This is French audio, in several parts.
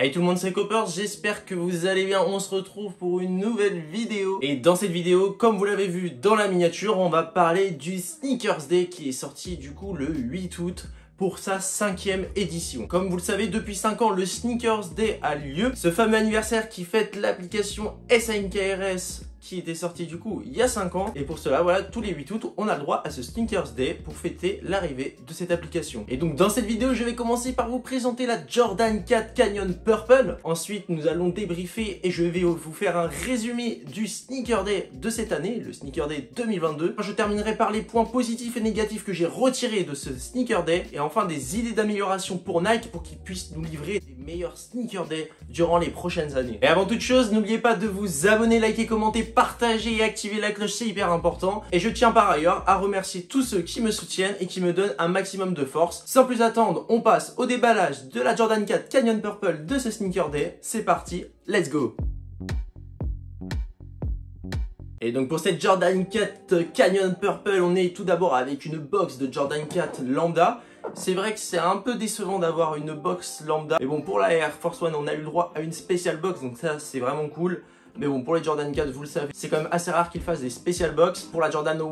Hey tout le monde, c'est Coppers, j'espère que vous allez bien. On se retrouve pour une nouvelle vidéo. Et dans cette vidéo, comme vous l'avez vu dans la miniature, on va parler du Sneakers Day qui est sorti du coup le 8 août pour sa 5e édition. Comme vous le savez, depuis 5 ans, le Sneakers Day a lieu. Ce fameux anniversaire qui fête l'application SNKRS qui était sorti du coup il y a 5 ans. Et pour cela, voilà, tous les 8 août, on a le droit à ce Sneakers Day pour fêter l'arrivée de cette application. Et donc dans cette vidéo, je vais commencer par vous présenter la Jordan 4 Canyon Purple. Ensuite, nous allons débriefer et je vais vous faire un résumé du Sneaker Day de cette année, le Sneaker Day 2022. Je terminerai par les points positifs et négatifs que j'ai retirés de ce Sneaker Day. Et enfin, des idées d'amélioration pour Nike pour qu'ils puissent nous livrer des meilleurs Sneaker Day durant les prochaines années. Et avant toute chose, n'oubliez pas de vous abonner, liker, commenter, partager et activer la cloche, c'est hyper important. Et je tiens par ailleurs à remercier tous ceux qui me soutiennent et qui me donnent un maximum de force. Sans plus attendre, on passe au déballage de la Jordan 4 Canyon Purple de ce Sneaker Day. C'est parti, let's go! Et donc pour cette Jordan 4 Canyon Purple, on est tout d'abord avec une box de Jordan 4 lambda. C'est vrai que c'est un peu décevant d'avoir une box lambda. Mais bon, pour la Air Force One, on a eu le droit à une spécial box, donc ça c'est vraiment cool. Mais bon, pour les Jordan 4, vous le savez, c'est quand même assez rare qu'ils fassent des spécial box. Pour la Jordan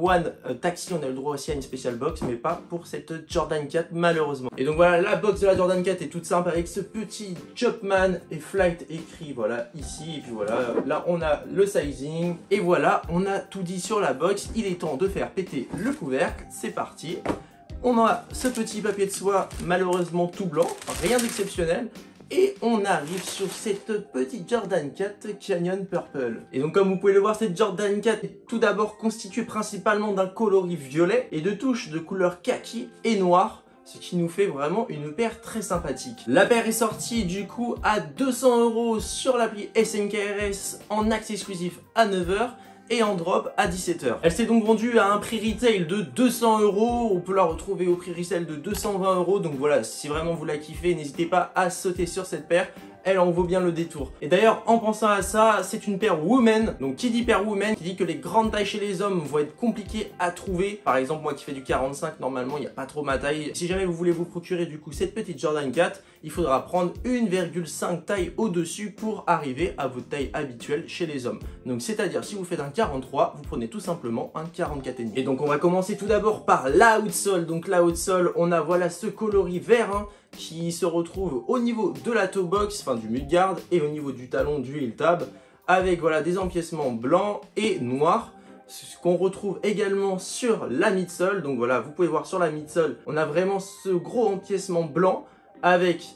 1 Taxi, on a eu le droit aussi à une spécial box, mais pas pour cette Jordan 4 malheureusement. Et donc voilà, la box de la Jordan 4 est toute simple avec ce petit Jumpman et Flight écrit voilà ici. Et puis voilà, là on a le sizing. Et voilà, on a tout dit sur la box. Il est temps de faire péter le couvercle. C'est parti. On a ce petit papier de soie malheureusement tout blanc, rien d'exceptionnel. Et on arrive sur cette petite Jordan 4 Canyon Purple. Et donc comme vous pouvez le voir, cette Jordan 4 est tout d'abord constituée principalement d'un coloris violet et de touches de couleur kaki et noir, ce qui nous fait vraiment une paire très sympathique. La paire est sortie du coup à 200 € sur l'appli SNKRS en accès exclusif à 9 h. Et en drop à 17 h. Elle s'est donc vendue à un prix retail de 200 €. On peut la retrouver au prix resell de 220 €. Donc voilà, si vraiment vous la kiffez, n'hésitez pas à sauter sur cette paire. Elle en vaut bien le détour. Et d'ailleurs, en pensant à ça, c'est une paire woman. Donc qui dit paire woman, qui dit que les grandes tailles chez les hommes vont être compliquées à trouver. Par exemple, moi qui fais du 45, normalement, il n'y a pas trop ma taille. Si jamais vous voulez vous procurer du coup cette petite Jordan 4, il faudra prendre 1,5 taille au-dessus pour arriver à votre taille habituelle chez les hommes. Donc c'est-à-dire, si vous faites un 43, vous prenez tout simplement un 44,5. Et donc on va commencer tout d'abord par la outsole. Donc la outsole, on a voilà ce coloris vert, hein, qui se retrouve au niveau de la toe box, enfin du mudguard, et au niveau du talon du heel tab, avec voilà des empiècements blancs et noirs, ce qu'on retrouve également sur la midsole. Donc voilà, vous pouvez voir sur la midsole, on a vraiment ce gros empiècement blanc, avec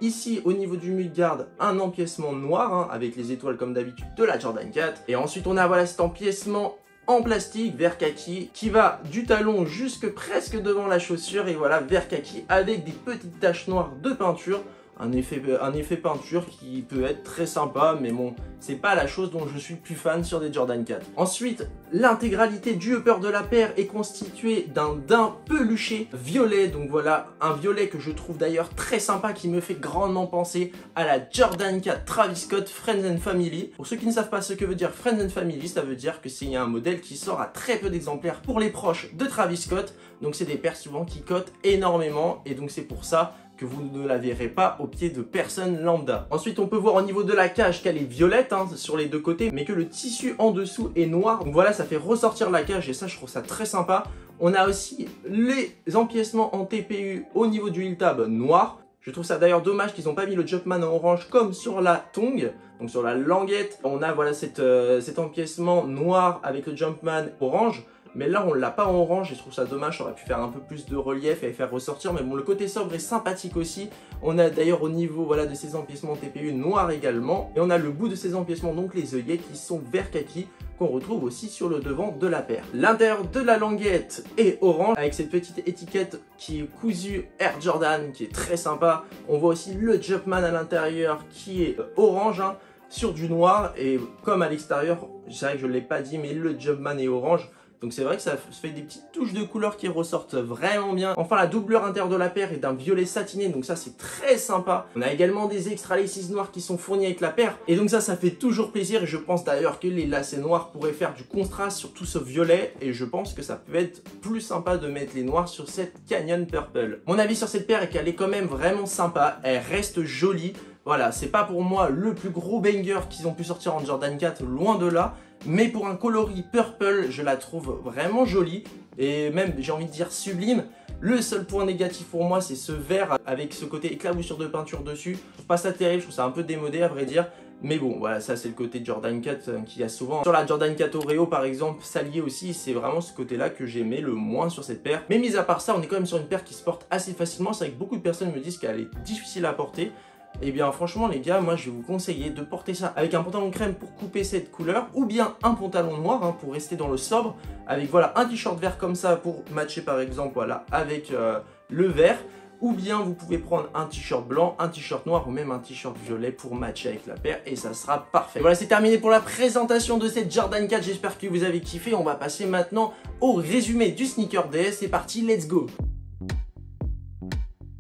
ici au niveau du mudguard un empiècement noir, hein, avec les étoiles comme d'habitude de la Jordan 4, et ensuite on a voilà cet empiècement en plastique vert kaki qui va du talon jusque presque devant la chaussure, et voilà vert kaki avec des petites taches noires de peinture, un effet peinture qui peut être très sympa, mais bon, c'est pas la chose dont je suis plus fan sur des Jordan 4. Ensuite, l'intégralité du upper de la paire est constituée d'un daim peluché violet. Donc voilà, un violet que je trouve d'ailleurs très sympa, qui me fait grandement penser à la Jordan 4 Travis Scott Friends and Family. Pour ceux qui ne savent pas ce que veut dire Friends and Family, ça veut dire que c'est un modèle qui sort à très peu d'exemplaires pour les proches de Travis Scott. Donc c'est des paires souvent qui cotent énormément, et donc c'est pour ça que vous ne la verrez pas au pied de personnes lambda. Ensuite, on peut voir au niveau de la cage qu'elle est violette, hein, sur les deux côtés, mais que le tissu en dessous est noir. Donc voilà, ça fait ressortir la cage, et ça, je trouve ça très sympa. On a aussi les empiècements en TPU au niveau du heel tab noir. Je trouve ça d'ailleurs dommage qu'ils n'ont pas mis le Jumpman en orange comme sur la tongue, donc sur la languette. On a voilà cet empiècement noir avec le Jumpman orange. Mais là, on l'a pas en orange, et je trouve ça dommage. J'aurais pu faire un peu plus de relief et faire ressortir. Mais bon, le côté sobre est sympathique aussi. On a d'ailleurs au niveau voilà, de ces empiècements TPU noirs également. Et on a le bout de ces empiècements, donc les œillets, qui sont vert kaki, qu'on retrouve aussi sur le devant de la paire. L'intérieur de la languette est orange, avec cette petite étiquette qui est cousue Air Jordan, qui est très sympa. On voit aussi le Jumpman à l'intérieur qui est orange, hein, sur du noir. Et comme à l'extérieur, c'est vrai que je ne l'ai pas dit, mais le Jumpman est orange. Donc c'est vrai que ça fait des petites touches de couleur qui ressortent vraiment bien. Enfin, la doublure intérieure de la paire est d'un violet satiné, donc ça c'est très sympa. On a également des extra laces noirs qui sont fournis avec la paire, et donc ça fait toujours plaisir. Et je pense d'ailleurs que les lacets noirs pourraient faire du contraste sur tout ce violet, et je pense que ça peut être plus sympa de mettre les noirs sur cette Canyon Purple. Mon avis sur cette paire est qu'elle est quand même vraiment sympa, elle reste jolie. Voilà, c'est pas pour moi le plus gros banger qu'ils ont pu sortir en Jordan 4, loin de là. Mais pour un coloris purple, je la trouve vraiment jolie. Et même, j'ai envie de dire sublime. Le seul point négatif pour moi, c'est ce vert avec ce côté éclaboussure de peinture dessus. Je trouve pas ça terrible, je trouve ça un peu démodé à vrai dire. Mais bon, voilà, ça c'est le côté Jordan 4 qu'il y a souvent. Sur la Jordan 4 Oreo par exemple, Salier aussi, c'est vraiment ce côté-là que j'aimais le moins sur cette paire. Mais mis à part ça, on est quand même sur une paire qui se porte assez facilement. C'est vrai que beaucoup de personnes me disent qu'elle est difficile à porter. Et bien franchement les gars, moi je vais vous conseiller de porter ça avec un pantalon crème pour couper cette couleur, ou bien un pantalon noir hein, pour rester dans le sobre, avec voilà un t-shirt vert comme ça pour matcher par exemple voilà avec le vert. Ou bien vous pouvez prendre un t-shirt blanc, un t-shirt noir ou même un t-shirt violet pour matcher avec la paire et ça sera parfait. Et voilà, c'est terminé pour la présentation de cette Jordan 4, j'espère que vous avez kiffé. On va passer maintenant au résumé du Sneaker Day, c'est parti, let's go.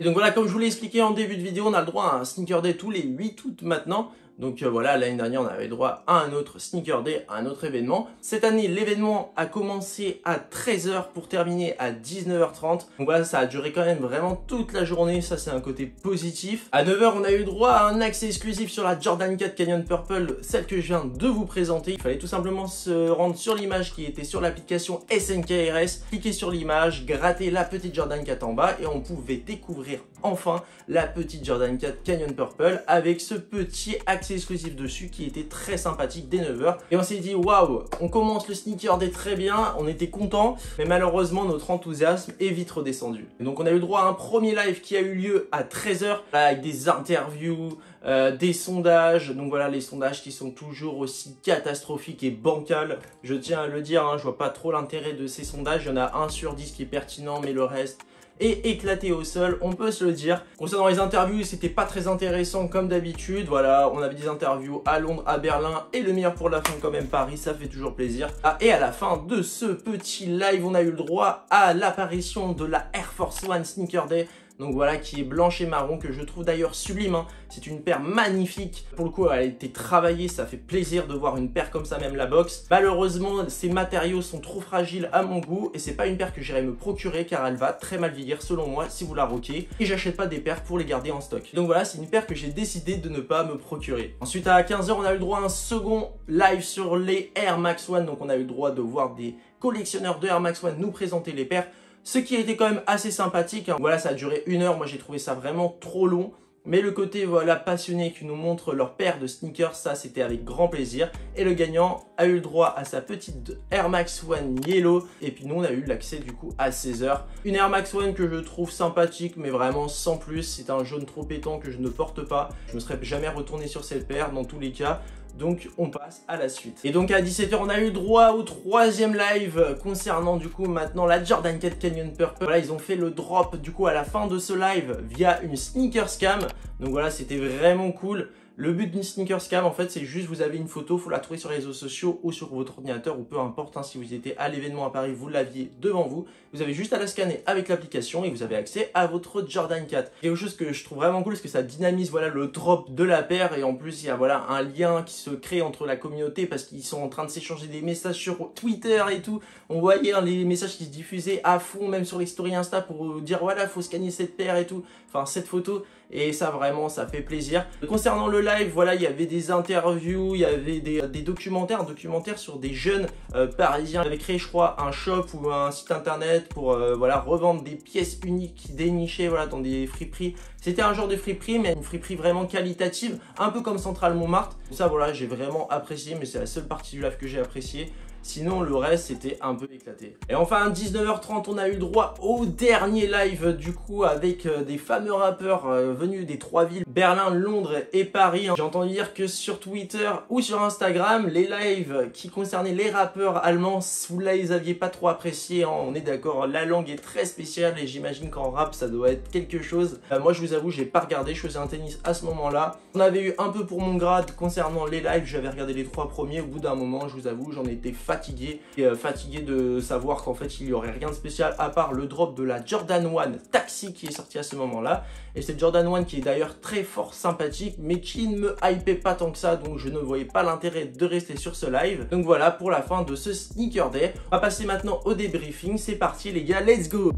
Et donc voilà, comme je vous l'ai expliqué en début de vidéo, on a le droit à un Sneaker Day tous les 8 août maintenant. Donc voilà, l'année dernière, on avait droit à un autre Sneaker Day, à un autre événement. Cette année, l'événement a commencé à 13 h pour terminer à 19 h 30. Donc voilà, ça a duré quand même vraiment toute la journée. Ça, c'est un côté positif. À 9 h, on a eu droit à un accès exclusif sur la Jordan 4 Canyon Purple, celle que je viens de vous présenter. Il fallait tout simplement se rendre sur l'image qui était sur l'application SNKRS, cliquer sur l'image, gratter la petite Jordan 4 en bas et on pouvait découvrir enfin la petite Jordan 4 Canyon Purple avec ce petit accès exclusif dessus qui était très sympathique dès 9 h. Et on s'est dit waouh, on commence le Sneaker Day très bien, on était content, mais malheureusement notre enthousiasme est vite redescendu. Et donc on a eu le droit à un premier live qui a eu lieu à 13 h avec des interviews, des sondages. Donc voilà, les sondages qui sont toujours aussi catastrophiques et bancals. Je tiens à le dire, hein, je vois pas trop l'intérêt de ces sondages. Il y en a 1 sur 10 qui est pertinent, mais le reste et éclaté au sol, on peut se le dire. Concernant les interviews, c'était pas très intéressant comme d'habitude. Voilà, on avait des interviews à Londres, à Berlin et le meilleur pour la fin quand même Paris, ça fait toujours plaisir. Et à la fin de ce petit live, on a eu le droit à l'apparition de la Air Force One Sneaker Day. Donc voilà, qui est blanche et marron, que je trouve d'ailleurs sublime, hein. C'est une paire magnifique. Pour le coup, elle a été travaillée, ça fait plaisir de voir une paire comme ça, même la box. Malheureusement, ces matériaux sont trop fragiles à mon goût et c'est pas une paire que j'irai me procurer car elle va très mal vieillir selon moi si vous la roquez. Et j'achète pas des paires pour les garder en stock. Donc voilà, c'est une paire que j'ai décidé de ne pas me procurer. Ensuite, à 15 h, on a eu le droit à un second live sur les Air Max One. Donc on a eu le droit de voir des collectionneurs de Air Max One nous présenter les paires. Ce qui a été quand même assez sympathique, hein. Voilà, ça a duré 1 heure, moi j'ai trouvé ça vraiment trop long. Mais le côté voilà passionné qui nous montre leur paire de sneakers, ça c'était avec grand plaisir. Et le gagnant a eu le droit à sa petite Air Max One Yellow. Et puis nous on a eu l'accès du coup à 16 h. Une Air Max One que je trouve sympathique mais vraiment sans plus. C'est un jaune trop pétant que je ne porte pas. Je ne serais jamais retourné sur cette paire dans tous les cas. Donc on passe à la suite. Et donc à 17 h, on a eu droit au 3e live concernant du coup maintenant la Jordan 4 Canyon Purple. Voilà, ils ont fait le drop du coup à la fin de ce live via une sneaker scam. Donc voilà, c'était vraiment cool. Le but d'une sneaker scam en fait c'est juste vous avez une photo, faut la trouver sur les réseaux sociaux ou sur votre ordinateur ou peu importe, hein, si vous étiez à l'événement à Paris, vous l'aviez devant vous. Vous avez juste à la scanner avec l'application et vous avez accès à votre Jordan 4. Et quelque chose que je trouve vraiment cool, parce que ça dynamise voilà le drop de la paire et en plus il y a voilà un lien qui se crée entre la communauté parce qu'ils sont en train de s'échanger des messages sur Twitter et tout. On voyait hein, les messages qui se diffusaient à fond même sur les stories Insta pour dire voilà faut scanner cette paire et tout, enfin cette photo. Et ça vraiment ça fait plaisir. Concernant le live, voilà il y avait des interviews, il y avait des documentaires sur des jeunes parisiens qui avaient créé je crois un shop ou un site internet pour voilà revendre des pièces uniques dénichées voilà dans des friperies. C'était un genre de friperie mais une friperie vraiment qualitative, un peu comme Central Montmartre. Ça voilà j'ai vraiment apprécié, mais c'est la seule partie du live que j'ai apprécié. Sinon, le reste, c'était un peu éclaté. Et enfin, à 19 h 30, on a eu le droit au dernier live, du coup, avec des fameux rappeurs venus des 3 villes, Berlin, Londres et Paris. J'ai entendu dire que sur Twitter ou sur Instagram, les lives qui concernaient les rappeurs allemands, vous les aviez pas trop appréciés, hein, on est d'accord, la langue est très spéciale et j'imagine qu'en rap, ça doit être quelque chose. Moi, je vous avoue, j'ai pas regardé, je faisais un tennis à ce moment-là. On avait eu un peu pour mon grade concernant les lives, j'avais regardé les 3 premiers, au bout d'un moment, je vous avoue, j'en étais fatigué de savoir qu'en fait il y aurait rien de spécial à part le drop de la Jordan 1 Taxi qui est sorti à ce moment là, et cette Jordan 1 qui est d'ailleurs très fort sympathique mais qui ne me hypait pas tant que ça, donc je ne voyais pas l'intérêt de rester sur ce live. Donc voilà pour la fin de ce Sneaker Day. On va passer maintenant au débriefing, c'est parti les gars, let's go.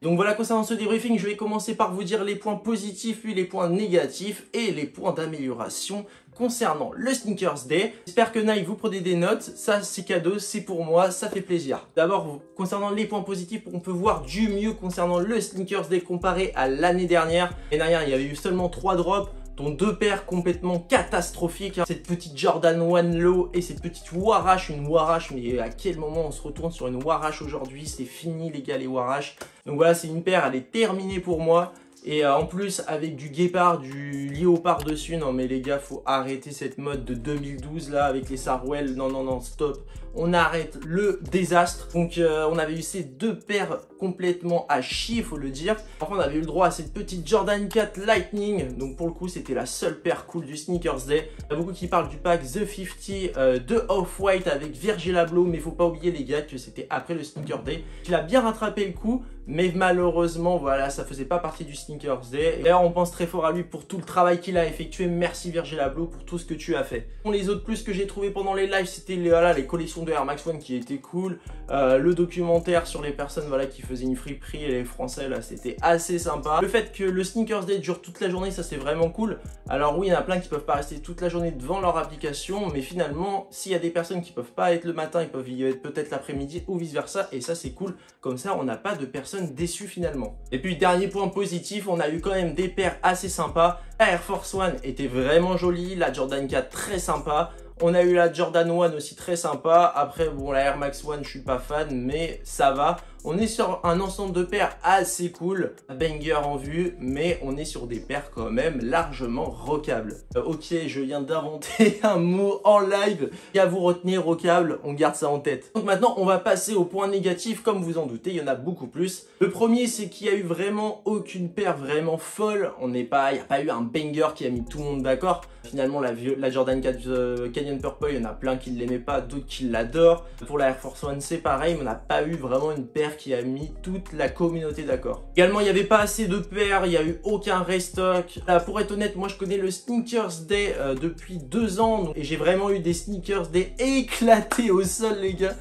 Donc voilà, concernant ce débriefing, je vais commencer par vous dire les points positifs, puis les points négatifs et les points d'amélioration concernant le Sneakers Day. J'espère que Nike vous prenez des notes, ça c'est cadeau, c'est pour moi, ça fait plaisir. D'abord, concernant les points positifs, on peut voir du mieux concernant le Sneakers Day comparé à l'année dernière. L'année dernière, il y avait eu seulement 3 drops, dont 2 paires complètement catastrophiques. Cette petite Jordan 1 Low et cette petite Warash, une Warash, mais à quel moment on se retourne sur une Warash aujourd'hui? C'est fini les gars, les Warash. Donc voilà, c'est une paire, elle est terminée pour moi. Et en plus avec du guépard, du léopard dessus. Non mais les gars, faut arrêter cette mode de 2012 là avec les Sarwell. Non, non, non, stop. On arrête le désastre. Donc on avait eu ces 2 paires complètement à chier, faut le dire. Enfin on avait eu le droit à cette petite Jordan 4 Lightning. Donc pour le coup c'était la seule paire cool du Sneakers Day. Il y a beaucoup qui parlent du pack The 50 de Off-White avec Virgil Abloh. Mais faut pas oublier les gars que c'était après le Sneakers Day. Il a bien rattrapé le coup. Mais malheureusement, voilà, ça faisait pas partie du Sneakers Day. D'ailleurs, on pense très fort à lui pour tout le travail qu'il a effectué. Merci Virgil Abloh pour tout ce que tu as fait. Bon, les autres plus que j'ai trouvé pendant les lives, c'était les collections de Air Max 1 qui étaient cool. Le documentaire sur les personnes voilà, qui faisaient une friperie et les Français, là, c'était assez sympa. Le fait que le Sneakers Day dure toute la journée, ça c'est vraiment cool. Alors oui, il y en a plein qui peuvent pas rester toute la journée devant leur application. Mais finalement, s'il y a des personnes qui peuvent pas être le matin, ils peuvent y être peut-être l'après-midi ou vice versa. Et ça c'est cool. Comme ça, on n'a pas de personnes déçu finalement. Et puis dernier point positif, on a eu quand même des paires assez sympas. La Air Force One était vraiment jolie, la Jordan 4 très sympa. On a eu la Jordan 1 aussi très sympa. Après bon, la Air Max 1 je suis pas fan mais ça va. On est sur un ensemble de paires assez cool, banger en vue, mais on est sur des paires quand même largement rockables. Ok, je viens d'inventer un mot en live. Et à vous retenir, rockable, on garde ça en tête. Donc maintenant, on va passer au point négatif. Comme vous en doutez, il y en a beaucoup plus. Le premier, c'est qu'il n'y a eu vraiment aucune paire vraiment folle. Il n'y a pas eu un banger qui a mis tout le monde d'accord. Finalement, la Jordan 4 Canyon Purple, il y en a plein qui ne l'aimaient pas, d'autres qui l'adorent. Pour la Air Force One, c'est pareil, mais on n'a pas eu vraiment une paire qui a mis toute la communauté d'accord. Également, il n'y avait pas assez de paires, il n'y a eu aucun restock. Là, pour être honnête, moi je connais le Sneakers Day depuis 2 ans et j'ai vraiment eu des Sneakers Day éclatés au sol les gars.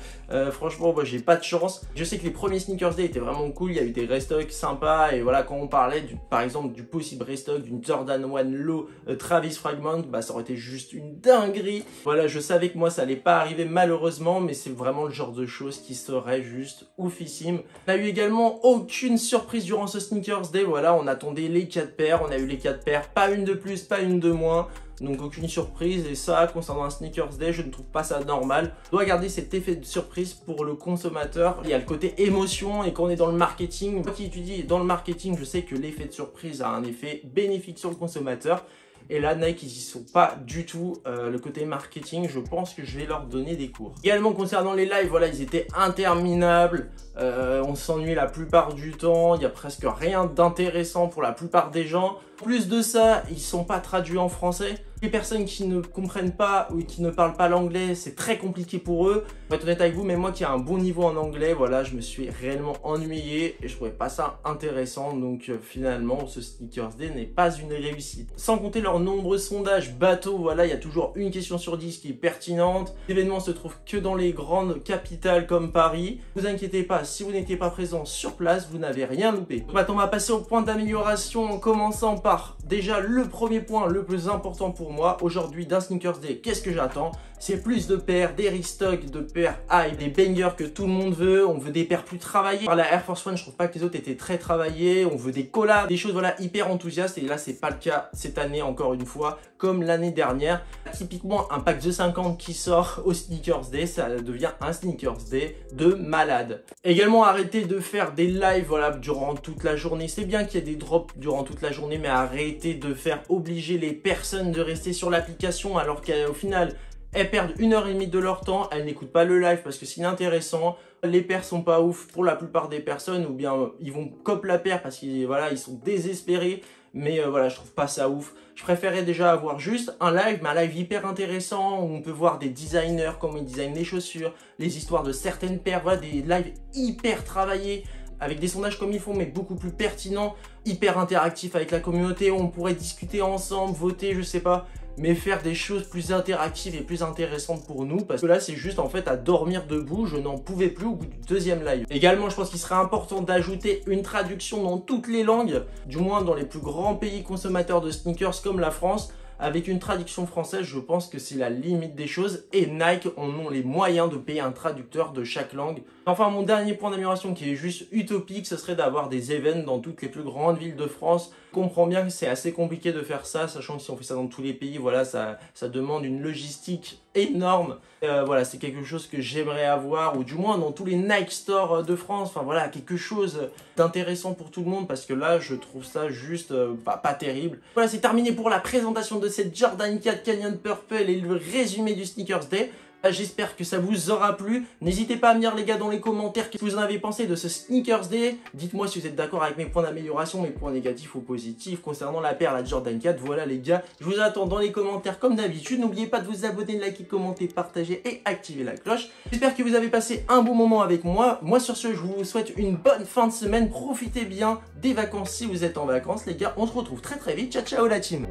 Franchement, moi j'ai pas de chance. Je sais que les premiers Sneakers Day étaient vraiment cool, il y a eu des restocks sympas et voilà, quand on parlait par exemple du possible restock d'une Jordan 1 Low Travis Fragment, bah ça aurait été juste une dinguerie. Voilà, je savais que moi ça allait pas arriver malheureusement, mais c'est vraiment le genre de choses qui serait juste oufissime. On a eu également aucune surprise durant ce Sneakers Day, voilà, on attendait les 4 paires, on a eu les 4 paires, pas une de plus, pas une de moins. Donc aucune surprise et ça concernant un Sneakers Day je ne trouve pas ça normal. On doit garder cet effet de surprise pour le consommateur. Il y a le côté émotion et quand on est dans le marketing, moi qui étudie dans le marketing je sais que l'effet de surprise a un effet bénéfique sur le consommateur. Et là, Nike, ils y sont pas du tout. Le côté marketing, je pense que je vais leur donner des cours. Également, concernant les lives, voilà, ils étaient interminables. On s'ennuie la plupart du temps. Il n'y a presque rien d'intéressant pour la plupart des gens. En plus de ça, ils sont pas traduits en français. Les personnes qui ne comprennent pas ou qui ne parlent pas l'anglais, c'est très compliqué pour eux. Pour être honnête avec vous, mais moi qui ai un bon niveau en anglais, voilà, je me suis réellement ennuyé et je trouvais pas ça intéressant. Donc finalement, ce Sneakers Day n'est pas une réussite. Sans compter leurs nombreux sondages bateaux, voilà, il y a toujours une question sur 10 qui est pertinente. L'événement se trouve que dans les grandes capitales comme Paris. Ne vous inquiétez pas, si vous n'étiez pas présent sur place, vous n'avez rien loupé. Donc maintenant, on va passer au point d'amélioration en commençant par déjà le premier point le plus important pour moi aujourd'hui d'un Sneakers Day. Qu'est-ce que j'attends? C'est plus de paires, des restocks de paires hype, des bangers que tout le monde veut. On veut des paires plus travaillées. Par la Air Force One, je trouve pas que les autres étaient très travaillées. On veut des collabs, des choses voilà hyper enthousiastes. Et là, c'est pas le cas cette année encore une fois, comme l'année dernière. Typiquement, un pack de 50 qui sort au Sneakers Day, ça devient un Sneakers Day de malade. Également, arrêtez de faire des lives voilà durant toute la journée. C'est bien qu'il y ait des drops durant toute la journée, mais arrêtez de faire obliger les personnes de rester sur l'application alors qu'au final elles perdent 1h30 de leur temps, elles n'écoutent pas le live parce que c'est inintéressant. Les paires sont pas ouf pour la plupart des personnes ou bien ils vont cop la paire parce qu'ils voilà, ils sont désespérés. Mais voilà, je trouve pas ça ouf. Je préférais déjà avoir juste un live, mais un live hyper intéressant où on peut voir des designers, comment ils designent les chaussures, les histoires de certaines paires, voilà, des lives hyper travaillés avec des sondages comme ils font, mais beaucoup plus pertinents, hyper interactifs avec la communauté, où on pourrait discuter ensemble, voter, je sais pas. mais faire des choses plus interactives et plus intéressantes pour nous, parce que là c'est juste en fait à dormir debout, je n'en pouvais plus au bout du deuxième live. Également je pense qu'il serait important d'ajouter une traduction dans toutes les langues, du moins dans les plus grands pays consommateurs de sneakers comme la France. Avec une traduction française, je pense que c'est la limite des choses et Nike en ont les moyens de payer un traducteur de chaque langue. Enfin, mon dernier point d'amélioration qui est juste utopique, ce serait d'avoir des events dans toutes les plus grandes villes de France. Je comprends bien que c'est assez compliqué de faire ça, sachant que si on fait ça dans tous les pays, voilà, ça demande une logistique énorme. Voilà, c'est quelque chose que j'aimerais avoir, ou du moins dans tous les Nike Store de France. Enfin voilà, quelque chose d'intéressant pour tout le monde, parce que là, je trouve ça juste pas terrible. Voilà, c'est terminé pour la présentation de cette Jordan 4 Canyon Purple et le résumé du Sneakers Day. J'espère que ça vous aura plu. N'hésitez pas à me dire les gars dans les commentaires ce que vous en avez pensé de ce Sneakers Day. Dites-moi si vous êtes d'accord avec mes points d'amélioration, mes points négatifs ou positifs concernant la paire, la Jordan 4. Voilà les gars, je vous attends dans les commentaires comme d'habitude. N'oubliez pas de vous abonner, de liker, commenter, partager et activer la cloche. J'espère que vous avez passé un bon moment avec moi. Moi sur ce, je vous souhaite une bonne fin de semaine. Profitez bien des vacances si vous êtes en vacances les gars. On se retrouve très vite. Ciao ciao la team.